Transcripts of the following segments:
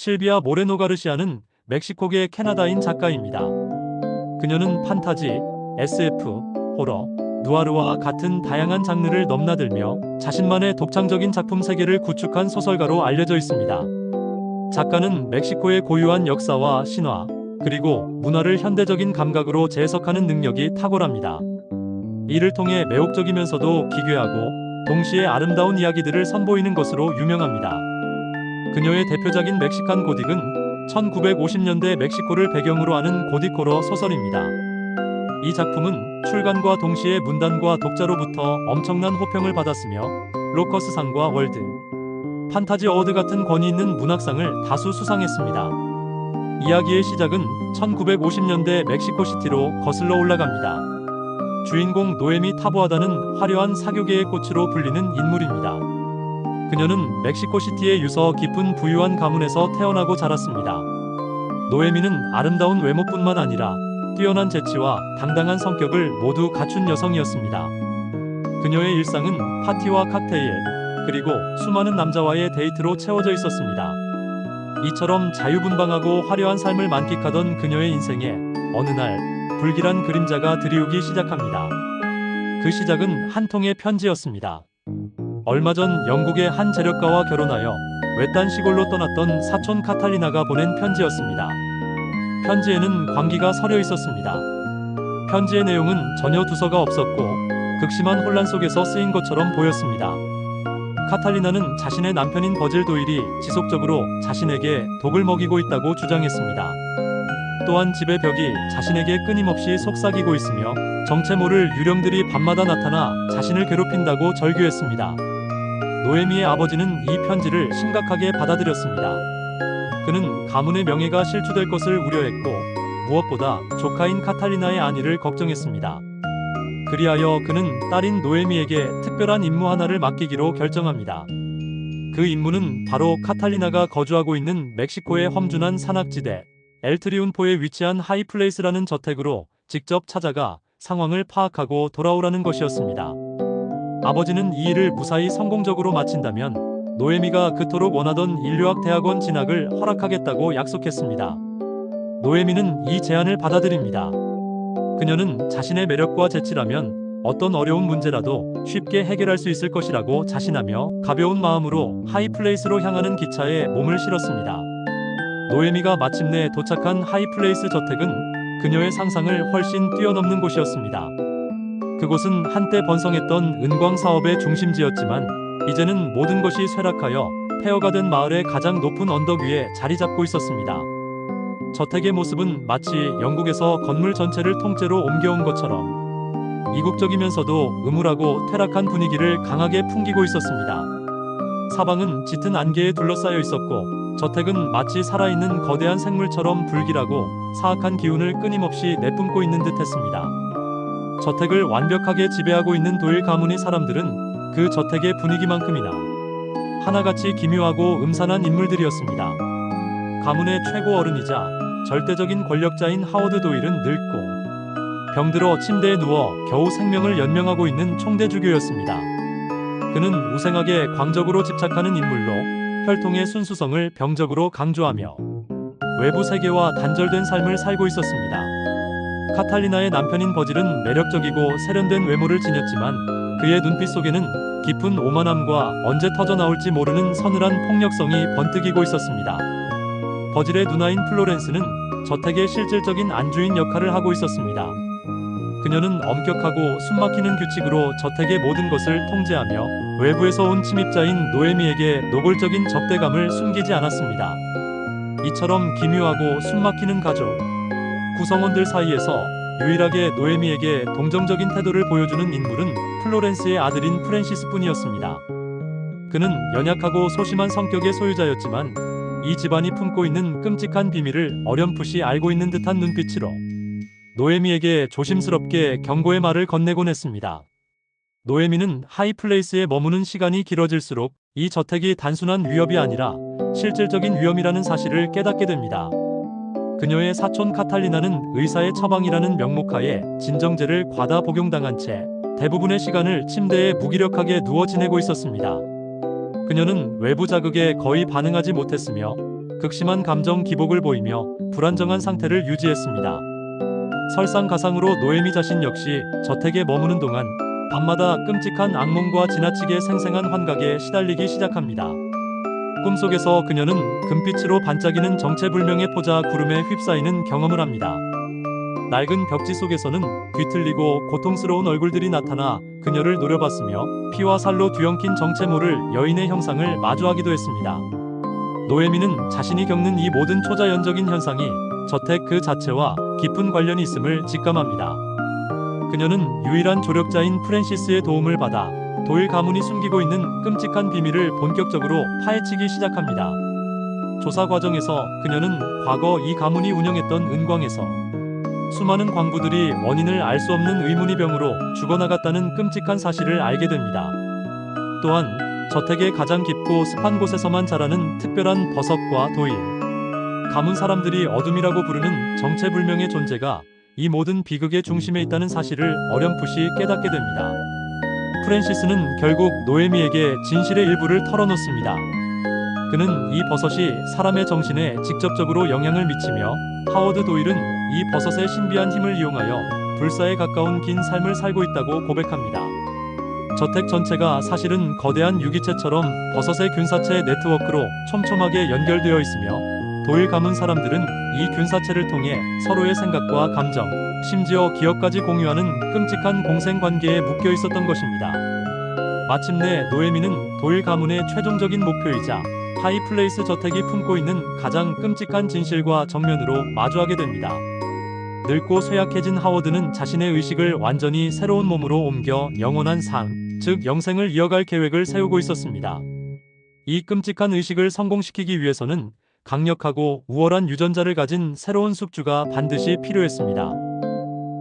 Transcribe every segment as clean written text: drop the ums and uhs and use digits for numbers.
실비아 모레노 가르시아는 멕시코계 캐나다인 작가입니다. 그녀는 판타지, SF, 호러, 누아르와 같은 다양한 장르를 넘나들며 자신만의 독창적인 작품 세계를 구축한 소설가로 알려져 있습니다. 작가는 멕시코의 고유한 역사와 신화, 그리고 문화를 현대적인 감각으로 재해석하는 능력이 탁월합니다. 이를 통해 매혹적이면서도 기괴하고 동시에 아름다운 이야기들을 선보이는 것으로 유명합니다. 그녀의 대표작인 멕시칸 고딕은 1950년대 멕시코를 배경으로 하는 고딕 호러 소설입니다. 이 작품은 출간과 동시에 문단과 독자로부터 엄청난 호평을 받았으며 로커스상과 월드 판타지 어워드 같은 권위 있는 문학상을 다수 수상했습니다. 이야기의 시작은 1950년대 멕시코시티로 거슬러 올라갑니다. 주인공 노에미 타보아다는 화려한 사교계의 꽃으로 불리는 인물입니다. 그녀는 멕시코시티의 유서 깊은 부유한 가문에서 태어나고 자랐습니다. 노에미는 아름다운 외모뿐만 아니라 뛰어난 재치와 당당한 성격을 모두 갖춘 여성이었습니다. 그녀의 일상은 파티와 칵테일, 그리고 수많은 남자와의 데이트로 채워져 있었습니다. 이처럼 자유분방하고 화려한 삶을 만끽하던 그녀의 인생에 어느 날 불길한 그림자가 들이우기 시작합니다. 그 시작은 한 통의 편지였습니다. 얼마 전 영국의 한 재력가와 결혼하여 외딴 시골로 떠났던 사촌 카탈리나가 보낸 편지였습니다. 편지에는 광기가 서려 있었습니다. 편지의 내용은 전혀 두서가 없었고 극심한 혼란 속에서 쓰인 것처럼 보였습니다. 카탈리나는 자신의 남편인 버질 도일이 지속적으로 자신에게 독을 먹이고 있다고 주장했습니다. 또한 집의 벽이 자신에게 끊임없이 속삭이고 있으며 정체 모를 유령들이 밤마다 나타나 자신을 괴롭힌다고 절규했습니다. 노에미의 아버지는 이 편지를 심각하게 받아들였습니다. 그는 가문의 명예가 실추될 것을 우려했고 무엇보다 조카인 카탈리나의 안위를 걱정했습니다. 그리하여 그는 딸인 노에미에게 특별한 임무 하나를 맡기기로 결정합니다. 그 임무는 바로 카탈리나가 거주하고 있는 멕시코의 험준한 산악지대 엘트리운포에 위치한 하이플레이스라는 저택으로 직접 찾아가 상황을 파악하고 돌아오라는 것이었습니다. 아버지는 이 일을 무사히 성공적으로 마친다면 노에미가 그토록 원하던 인류학 대학원 진학을 허락하겠다고 약속했습니다. 노에미는 이 제안을 받아들입니다. 그녀는 자신의 매력과 재치라면 어떤 어려운 문제라도 쉽게 해결할 수 있을 것이라고 자신하며 가벼운 마음으로 하이플레이스로 향하는 기차에 몸을 실었습니다. 노에미가 마침내 도착한 하이플레이스 저택은 그녀의 상상을 훨씬 뛰어넘는 곳이었습니다. 그곳은 한때 번성했던 은광 사업의 중심지였지만 이제는 모든 것이 쇠락하여 폐허가 된 마을의 가장 높은 언덕 위에 자리 잡고 있었습니다. 저택의 모습은 마치 영국에서 건물 전체를 통째로 옮겨온 것처럼 이국적이면서도 음울하고 퇴락한 분위기를 강하게 풍기고 있었습니다. 사방은 짙은 안개에 둘러싸여 있었고 저택은 마치 살아있는 거대한 생물처럼 불길하고 사악한 기운을 끊임없이 내뿜고 있는 듯했습니다. 저택을 완벽하게 지배하고 있는 도일 가문의 사람들은 그 저택의 분위기만큼이나 하나같이 기묘하고 음산한 인물들이었습니다. 가문의 최고 어른이자 절대적인 권력자인 하워드 도일은 늙고 병들어 침대에 누워 겨우 생명을 연명하고 있는 총대주교였습니다. 그는 우생하게 광적으로 집착하는 인물로 혈통의 순수성을 병적으로 강조하며 외부 세계와 단절된 삶을 살고 있었습니다. 카탈리나의 남편인 버질은 매력적이고 세련된 외모를 지녔지만 그의 눈빛 속에는 깊은 오만함과 언제 터져나올지 모르는 서늘한 폭력성이 번뜩이고 있었습니다. 버질의 누나인 플로렌스는 저택의 실질적인 안주인 역할을 하고 있었습니다. 그녀는 엄격하고 숨막히는 규칙으로 저택의 모든 것을 통제하며 외부에서 온 침입자인 노에미에게 노골적인 적대감을 숨기지 않았습니다. 이처럼 기묘하고 숨막히는 가족 구성원들 사이에서 유일하게 노에미에게 동정적인 태도를 보여주는 인물은 플로렌스의 아들인 프랜시스뿐이었습니다. 그는 연약하고 소심한 성격의 소유자였지만 이 집안이 품고 있는 끔찍한 비밀을 어렴풋이 알고 있는 듯한 눈빛으로 노에미에게 조심스럽게 경고의 말을 건네곤 했습니다. 노에미는 하이플레이스에 머무는 시간이 길어질수록 이 저택이 단순한 위협이 아니라 실질적인 위험이라는 사실을 깨닫게 됩니다. 그녀의 사촌 카탈리나는 의사의 처방이라는 명목하에 진정제를 과다 복용당한 채 대부분의 시간을 침대에 무기력하게 누워 지내고 있었습니다. 그녀는 외부 자극에 거의 반응하지 못했으며 극심한 감정 기복을 보이며 불안정한 상태를 유지했습니다. 설상가상으로 노예미 자신 역시 저택에 머무는 동안 밤마다 끔찍한 악몽과 지나치게 생생한 환각에 시달리기 시작합니다. 꿈속에서 그녀는 금빛으로 반짝이는 정체불명의 포자 구름에 휩싸이는 경험을 합니다. 낡은 벽지 속에서는 뒤틀리고 고통스러운 얼굴들이 나타나 그녀를 노려봤으며 피와 살로 뒤엉킨 정체 모를 여인의 형상을 마주하기도 했습니다. 노예미는 자신이 겪는 이 모든 초자연적인 현상이 저택 그 자체와 깊은 관련이 있음을 직감합니다. 그녀는 유일한 조력자인 프랜시스의 도움을 받아 도일 가문이 숨기고 있는 끔찍한 비밀을 본격적으로 파헤치기 시작합니다. 조사 과정에서 그녀는 과거 이 가문이 운영했던 은광에서 수많은 광부들이 원인을 알 수 없는 의문이병으로 죽어나갔다는 끔찍한 사실을 알게 됩니다. 또한 저택의 가장 깊고 습한 곳에서만 자라는 특별한 버섯과 도일, 가문 사람들이 어둠이라고 부르는 정체불명의 존재가 이 모든 비극의 중심에 있다는 사실을 어렴풋이 깨닫게 됩니다. 프랜시스는 결국 노예미에게 진실의 일부를 털어놓습니다. 그는 이 버섯이 사람의 정신에 직접적으로 영향을 미치며 하워드 도일은 이 버섯의 신비한 힘을 이용하여 불사에 가까운 긴 삶을 살고 있다고 고백합니다. 저택 전체가 사실은 거대한 유기체처럼 버섯의 균사체 네트워크로 촘촘하게 연결되어 있으며 도일 가문 사람들은 이 균사체를 통해 서로의 생각과 감정, 심지어 기억까지 공유하는 끔찍한 공생관계에 묶여 있었던 것입니다. 마침내 노예미는 도일 가문의 최종적인 목표이자 하이플레이스 저택이 품고 있는 가장 끔찍한 진실과 정면으로 마주하게 됩니다. 늙고 쇠약해진 하워드는 자신의 의식을 완전히 새로운 몸으로 옮겨 영원한 삶, 즉 영생을 이어갈 계획을 세우고 있었습니다. 이 끔찍한 의식을 성공시키기 위해서는 강력하고 우월한 유전자를 가진 새로운 숙주가 반드시 필요했습니다.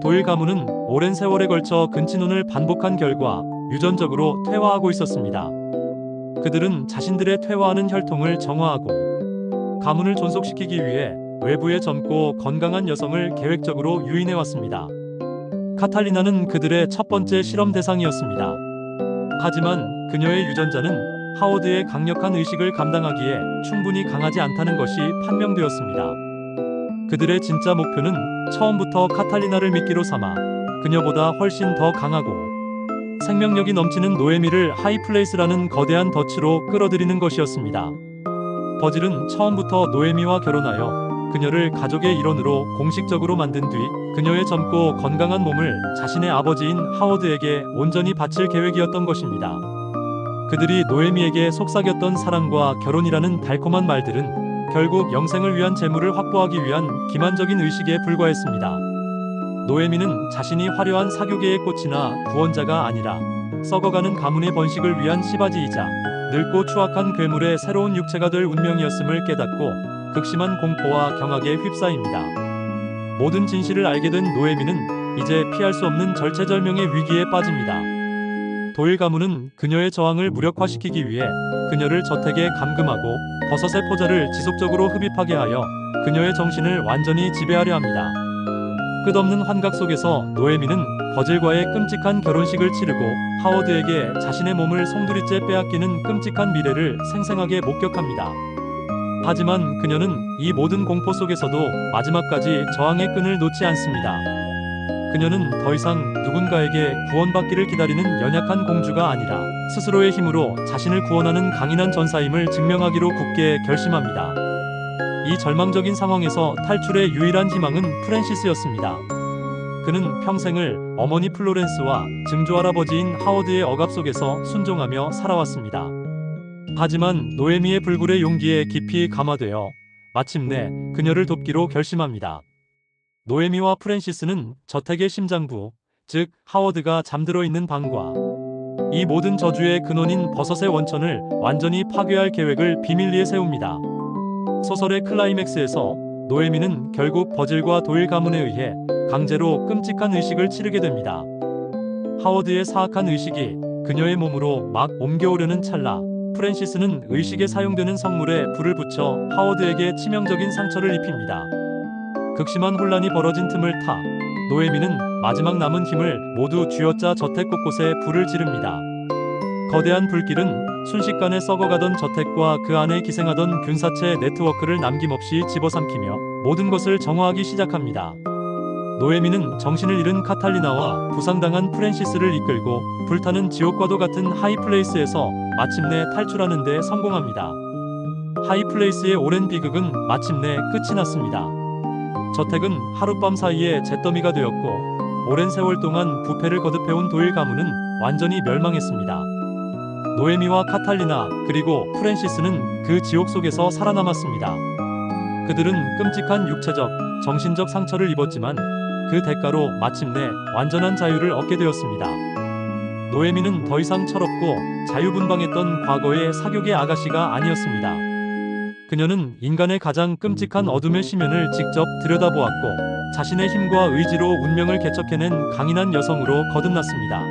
도일 가문은 오랜 세월에 걸쳐 근친혼을 반복한 결과 유전적으로 퇴화하고 있었습니다. 그들은 자신들의 퇴화하는 혈통을 정화하고 가문을 존속시키기 위해 외부에 젊고 건강한 여성을 계획적으로 유인해왔습니다. 카탈리나는 그들의 첫 번째 실험 대상이었습니다. 하지만 그녀의 유전자는 하워드의 강력한 의식을 감당하기에 충분히 강하지 않다는 것이 판명되었습니다. 그들의 진짜 목표는 처음부터 카탈리나를 미끼로 삼아 그녀보다 훨씬 더 강하고 생명력이 넘치는 노예미를 하이플레이스라는 거대한 덫으로 끌어들이는 것이었습니다. 버질은 처음부터 노예미와 결혼하여 그녀를 가족의 일원으로 공식적으로 만든 뒤 그녀의 젊고 건강한 몸을 자신의 아버지인 하워드에게 온전히 바칠 계획이었던 것입니다. 그들이 노예미에게 속삭였던 사랑과 결혼이라는 달콤한 말들은 결국 영생을 위한 재물을 확보하기 위한 기만적인 의식에 불과했습니다. 노예미는 자신이 화려한 사교계의 꽃이나 구원자가 아니라 썩어가는 가문의 번식을 위한 씨바지이자 늙고 추악한 괴물의 새로운 육체가 될 운명이었음을 깨닫고 극심한 공포와 경악에 휩싸입니다. 모든 진실을 알게 된 노예미는 이제 피할 수 없는 절체절명의 위기에 빠집니다. 도일 가문은 그녀의 저항을 무력화시키기 위해 그녀를 저택에 감금하고 버섯의 포자를 지속적으로 흡입하게 하여 그녀의 정신을 완전히 지배하려 합니다. 끝없는 환각 속에서 노예미는 버질과의 끔찍한 결혼식을 치르고 하워드에게 자신의 몸을 송두리째 빼앗기는 끔찍한 미래를 생생하게 목격합니다. 하지만 그녀는 이 모든 공포 속에서도 마지막까지 저항의 끈을 놓지 않습니다. 그녀는 더 이상 누군가에게 구원받기를 기다리는 연약한 공주가 아니라 스스로의 힘으로 자신을 구원하는 강인한 전사임을 증명하기로 굳게 결심합니다. 이 절망적인 상황에서 탈출의 유일한 희망은 프랜시스였습니다. 그는 평생을 어머니 플로렌스와 증조할아버지인 하워드의 억압 속에서 순종하며 살아왔습니다. 하지만 노예미의 불굴의 용기에 깊이 감화되어 마침내 그녀를 돕기로 결심합니다. 노예미와 프랜시스는 저택의 심장부, 즉 하워드가 잠들어 있는 방과 이 모든 저주의 근원인 버섯의 원천을 완전히 파괴할 계획을 비밀리에 세웁니다. 소설의 클라이맥스에서 노예미는 결국 버질과 도일 가문에 의해 강제로 끔찍한 의식을 치르게 됩니다. 하워드의 사악한 의식이 그녀의 몸으로 막 옮겨오려는 찰나 프랜시스는 의식에 사용되는 성물에 불을 붙여 하워드에게 치명적인 상처를 입힙니다. 극심한 혼란이 벌어진 틈을 타 노예미는 마지막 남은 힘을 모두 쥐어짜 저택 곳곳에 불을 지릅니다. 거대한 불길은 순식간에 썩어가던 저택과 그 안에 기생하던 균사체 네트워크를 남김없이 집어삼키며 모든 것을 정화하기 시작합니다. 노에미는 정신을 잃은 카탈리나와 부상당한 프랜시스를 이끌고 불타는 지옥과도 같은 하이플레이스에서 마침내 탈출하는 데 성공합니다. 하이플레이스의 오랜 비극은 마침내 끝이 났습니다. 저택은 하룻밤 사이에 잿더미가 되었고 오랜 세월 동안 부패를 거듭해온 도일 가문은 완전히 멸망했습니다. 노에미와 카탈리나 그리고 프랜시스는 그 지옥 속에서 살아남았습니다. 그들은 끔찍한 육체적, 정신적 상처를 입었지만 그 대가로 마침내 완전한 자유를 얻게 되었습니다. 노에미는 더 이상 철없고 자유분방했던 과거의 사교계 아가씨가 아니었습니다. 그녀는 인간의 가장 끔찍한 어둠의 심연을 직접 들여다보았고 자신의 힘과 의지로 운명을 개척해낸 강인한 여성으로 거듭났습니다.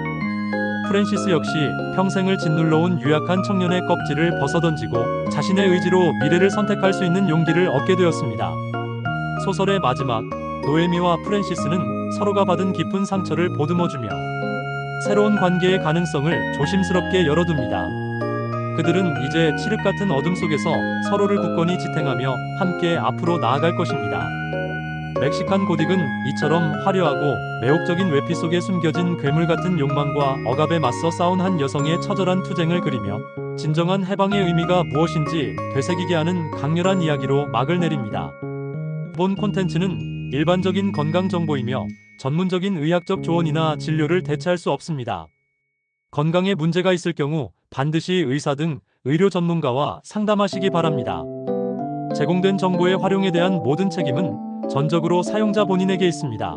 프랜시스 역시 평생을 짓눌러온 유약한 청년의 껍질을 벗어던지고 자신의 의지로 미래를 선택할 수 있는 용기를 얻게 되었습니다. 소설의 마지막, 노에미와 프랜시스는 서로가 받은 깊은 상처를 보듬어주며 새로운 관계의 가능성을 조심스럽게 열어둡니다. 그들은 이제 칠흑 같은 어둠 속에서 서로를 굳건히 지탱하며 함께 앞으로 나아갈 것입니다. 멕시칸 고딕은 이처럼 화려하고 매혹적인 외피 속에 숨겨진 괴물 같은 욕망과 억압에 맞서 싸운 한 여성의 처절한 투쟁을 그리며 진정한 해방의 의미가 무엇인지 되새기게 하는 강렬한 이야기로 막을 내립니다. 본 콘텐츠는 일반적인 건강 정보이며 전문적인 의학적 조언이나 진료를 대체할 수 없습니다. 건강에 문제가 있을 경우 반드시 의사 등 의료 전문가와 상담하시기 바랍니다. 제공된 정보의 활용에 대한 모든 책임은 전적으로 사용자 본인에게 있습니다.